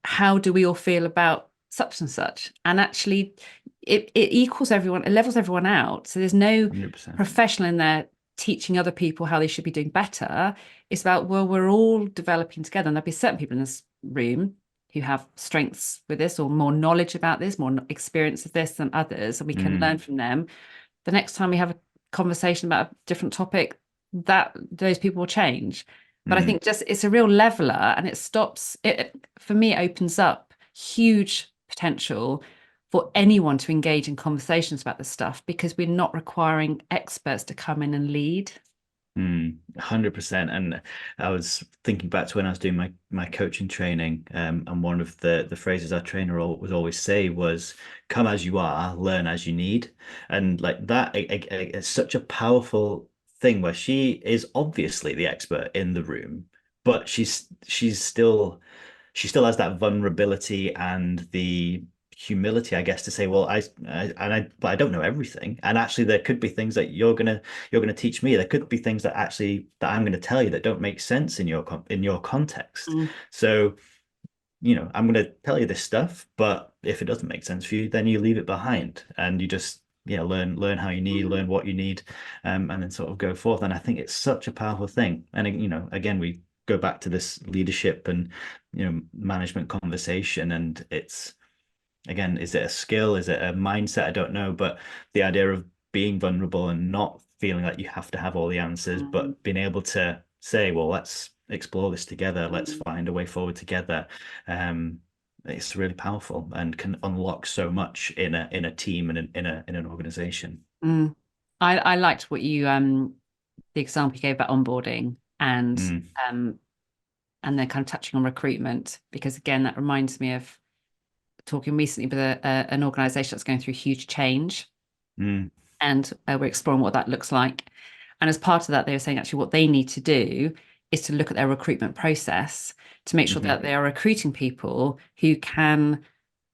How do we all feel about such and such? And actually, it equals everyone, it levels everyone out. So there's no 100%. professional in there teaching other people how they should be doing better. It's about, well, we're all developing together, and there'll be certain people in this room who have strengths with this or more knowledge about this, more experience of this than others, and we can learn from them. The next time we have a conversation about a different topic, that those people will change. But I think just it's a real leveler, and it stops it. For me, it opens up huge potential for anyone to engage in conversations about this stuff, because we're not requiring experts to come in and lead. 100%. And I was thinking back to when I was doing my coaching training, and one of the phrases our trainer would always say was, come as you are, learn as you need. And like that, it's such a powerful thing, where she is obviously the expert in the room, but she still has that vulnerability and the humility, I guess, to say, well, but I don't know everything, and actually there could be things that you're gonna teach me. There could be things that I'm gonna tell you that don't make sense in your context. So I'm gonna tell you this stuff, but if it doesn't make sense for you, then you leave it behind, and you just learn how you need, learn what you need, and then sort of go forth. And I think it's such a powerful thing. And again, we go back to this leadership and management conversation, and it's, again, is it a skill? Is it a mindset? I don't know. But the idea of being vulnerable and not feeling like you have to have all the answers, but being able to say, well, let's explore this together. Let's find a way forward together. It's really powerful and can unlock so much in a team and in an organization. I liked what you the example you gave about onboarding and then kind of touching on recruitment, because again, that reminds me of talking recently with an organization that's going through huge change, and we're exploring what that looks like. And as part of that, they were saying actually what they need to do is to look at their recruitment process to make sure that they are recruiting people who can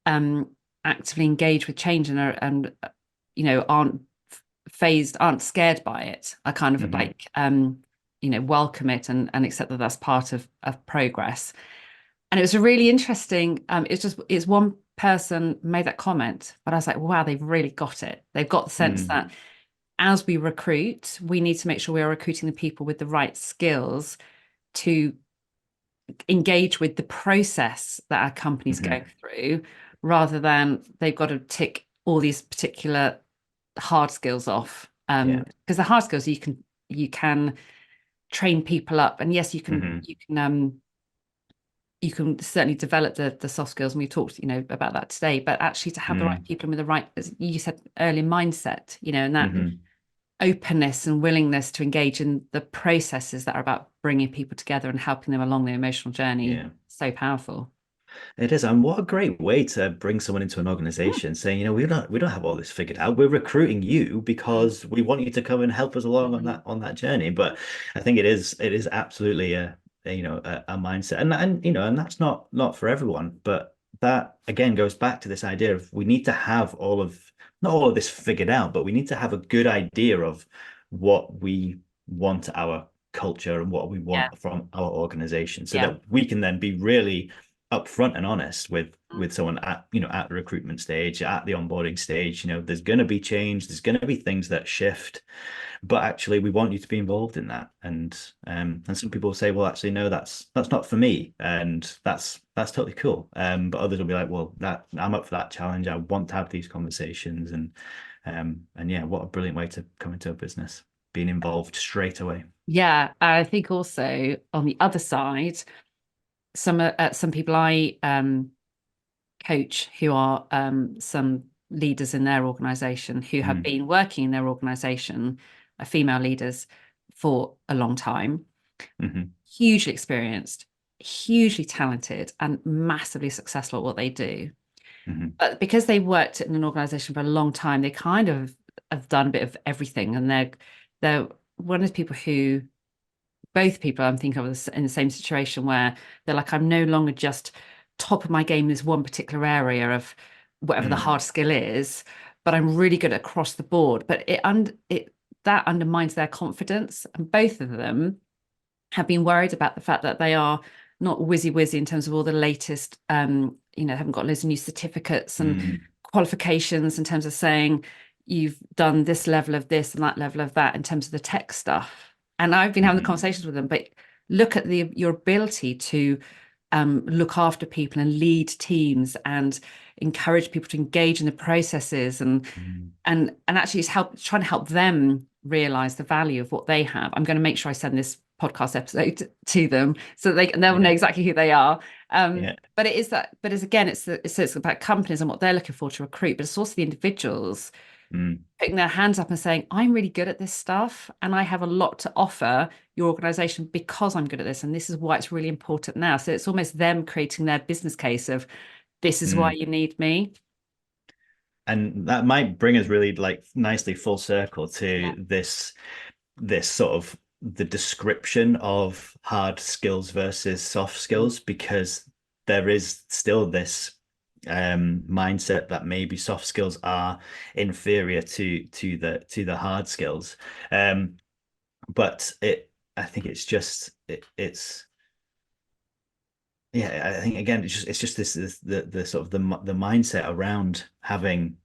actively engage with change and aren't phased, aren't scared by it, are kind of like welcome it and accept that that's part of progress. And it was a really interesting, it's one person made that comment, but I was like, wow, they've really got it. They've got the sense that as we recruit, we need to make sure we are recruiting the people with the right skills to engage with the process that our company's going through, rather than they've got to tick all these particular hard skills off. Because the hard skills you can train people up, and yes, you can certainly develop the soft skills, and we talked about that today, but actually to have the right people with the right, as you said earlier, mindset, and that openness and willingness to engage in the processes that are about bringing people together and helping them along the emotional journey. So powerful. It is, and what a great way to bring someone into an organization, saying, we don't have all this figured out. We're recruiting you because we want you to come and help us along on that journey. But I think it is absolutely a mindset, and that's not for everyone. But that again goes back to this idea of we need to have not all of this figured out, but we need to have a good idea of what we want our culture and what we want from our organization, so that we can then be really upfront and honest with someone at the recruitment stage, at the onboarding stage. There's going to be change, there's going to be things that shift, but actually we want you to be involved in that. And some people say, well, actually no, that's not for me, and that's totally cool. But others will be like, well, I'm up for that challenge, I want to have these conversations. And yeah, what a brilliant way to come into a business, being involved straight away. I think also on the other side, some people I coach who are some leaders in their organization who have been working in their organization, female leaders, for a long time, hugely experienced, hugely talented, and massively successful at what they do. But because they worked in an organization for a long time, they kind of have done a bit of everything, and they're one of the people who, both people I'm thinking of in the same situation, where they're like, I'm no longer just top of my game in this one particular area of whatever the hard skill is, but I'm really good across the board. But that undermines their confidence. And both of them have been worried about the fact that they are not whizzy in terms of all the latest, haven't got loads of new certificates and qualifications in terms of saying you've done this level of this and that level of that in terms of the tech stuff. And I've been having the conversations with them, but look at your ability to look after people and lead teams and encourage people to engage in the processes, and actually it's trying to help them realize the value of what they have. I'm going to make sure I send this podcast episode to them so they'll know exactly who they are. But it's about companies and what they're looking for to recruit, but it's also the individuals putting their hands up and saying, I'm really good at this stuff and I have a lot to offer your organization because I'm good at this, and this is why it's really important now. So it's almost them creating their business case of, this is why you need me. And that might bring us really nicely full circle to this sort of the description of hard skills versus soft skills, because there is still this mindset that maybe soft skills are inferior to the hard skills. But I think it's just it's I think again it's just this the sort of the mindset around having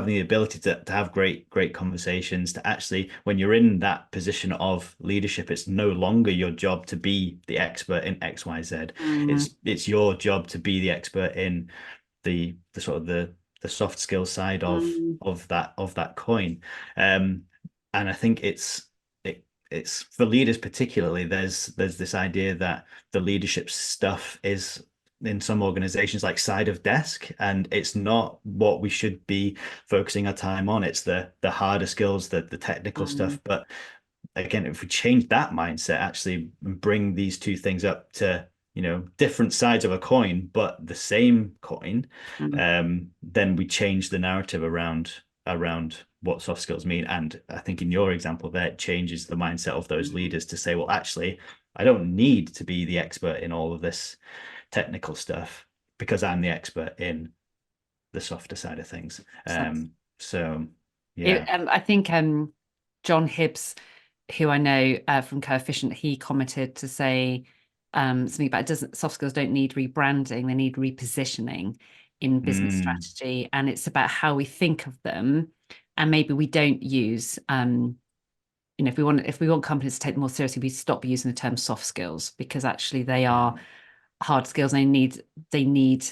the ability to have great conversations, to actually, when you're in that position of leadership, it's no longer your job to be the expert in XYZ. It's your job to be the expert in the sort of the soft skill side of that coin. And I think it's for leaders particularly, there's this idea that the leadership stuff is, in some organizations, like side of desk, and it's not what we should be focusing our time on. It's the harder skills, the technical stuff. But again, if we change that mindset, actually bring these two things up to different sides of a coin but the same coin, then we change the narrative around what soft skills mean. And I think in your example there, it changes the mindset of those leaders to say, well, actually, I don't need to be the expert in all of this technical stuff because I'm the expert in the softer side of things. So yeah, I think John Hibbs, who I know from Coefficient, he commented to say something about soft skills don't need rebranding, they need repositioning in business strategy. And it's about how we think of them. And maybe we don't use, if we want companies to take them more seriously, we stop using the term soft skills, because actually they are hard skills. And they need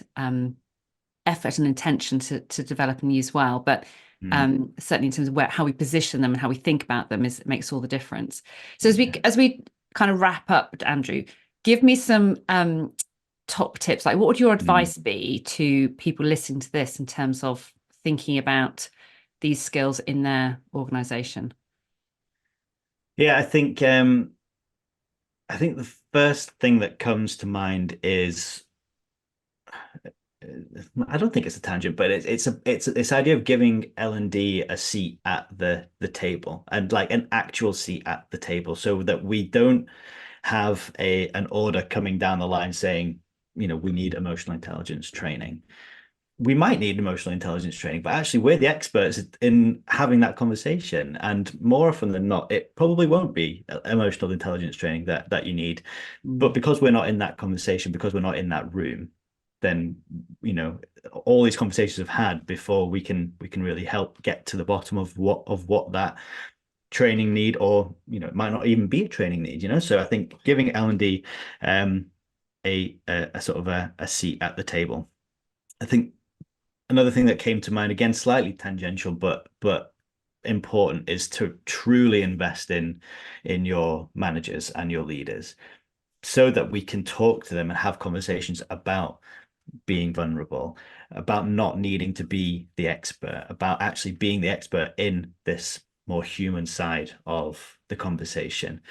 effort and intention to develop and use well. But certainly in terms of how we position them and how we think about them, it makes all the difference. So as we kind of wrap up, Andrew, give me some top tips. Like, what would your advice be to people listening to this in terms of thinking about these skills in their organization? Yeah, I think the first thing that comes to mind is, I don't think it's a tangent, but it's this idea of giving L&D a seat at the table, and like an actual seat at the table, so that we don't have an order coming down the line saying, we need emotional intelligence training. We might need emotional intelligence training, but actually we're the experts in having that conversation. And more often than not, it probably won't be emotional intelligence training that you need. But because we're not in that conversation, because we're not in that room, then, all these conversations have had before we can really help get to the bottom of what that training need, or, it might not even be a training need, So I think giving L&D a sort of a seat at the table. I think another thing that came to mind, again, slightly tangential, but important, is to truly invest in your managers and your leaders, so that we can talk to them and have conversations about being vulnerable, about not needing to be the expert, about actually being the expert in this more human side of the conversation,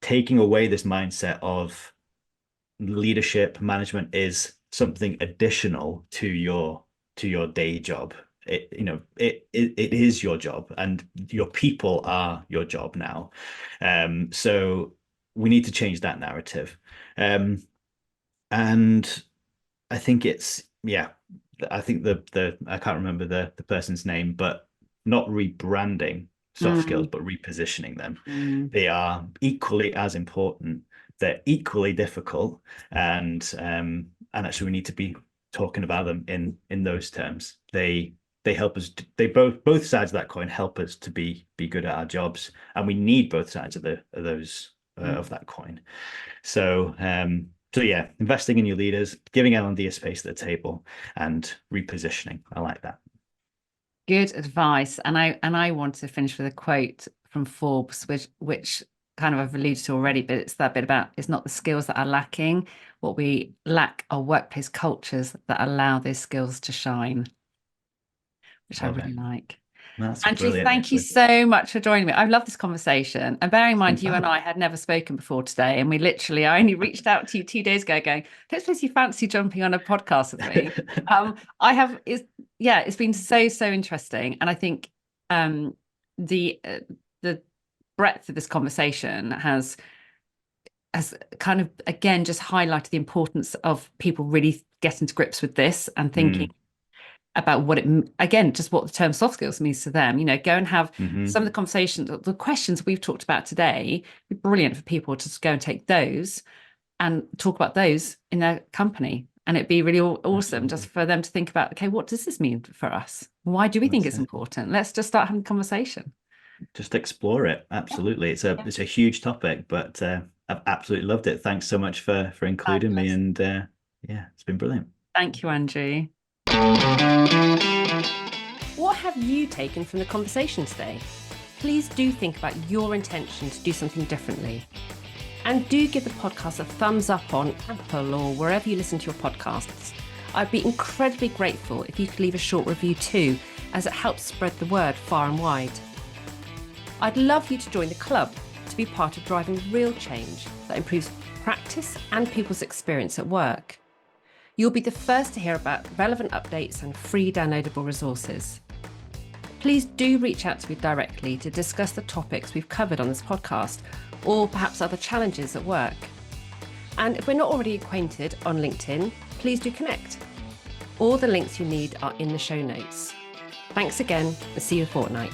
taking away this mindset of leadership management is something additional to your day job. It is your job, and your people are your job now. So we need to change that narrative. And I think I think the I can't remember the person's name, but not rebranding soft skills, but repositioning them. They are equally as important. They're equally difficult, and actually we need to be talking about them in those terms. They help us. They both sides of that coin help us to be good at our jobs, and we need both sides of of that coin. So yeah, investing in your leaders, giving L&D a space at the table, and repositioning. I like that. Good advice. And I want to finish with a quote from Forbes, which kind of I've alluded to already, but it's that bit about, it's not the skills that are lacking. What we lack are workplace cultures that allow those skills to shine, which I really like. Andrew, thank you so much for joining me. I've loved this conversation. And bearing in mind, you and I had never spoken before today. And I only reached out to you 2 days ago going, don't suppose you fancy jumping on a podcast with me? It's been so interesting. And I think the breadth of this conversation has kind of, again, just highlighted the importance of people really getting to grips with this and thinking about what the term soft skills means to them. Go and have some of the conversations, the questions we've talked about today. It'd be brilliant for people to just go and take those and talk about those in their company. And it'd be really awesome just for them to think about, okay, what does this mean for us? Why do we think it's important? Let's just start having a conversation. Just explore it. Absolutely. It's a huge topic, but I've absolutely loved it. Thanks so much for including me. And it's been brilliant. Thank you, Andrew. What have you taken from the conversation today? Please do think about your intention to do something differently. And do give the podcast a thumbs up on Apple or wherever you listen to your podcasts. I'd be incredibly grateful if you could leave a short review too, as it helps spread the word far and wide. I'd love you to join the club to be part of driving real change that improves practice and people's experience at work. You'll be the first to hear about relevant updates and free downloadable resources. Please do reach out to me directly to discuss the topics we've covered on this podcast, or perhaps other challenges at work. And if we're not already acquainted on LinkedIn, please do connect. All the links you need are in the show notes. Thanks again, and see you in a fortnight.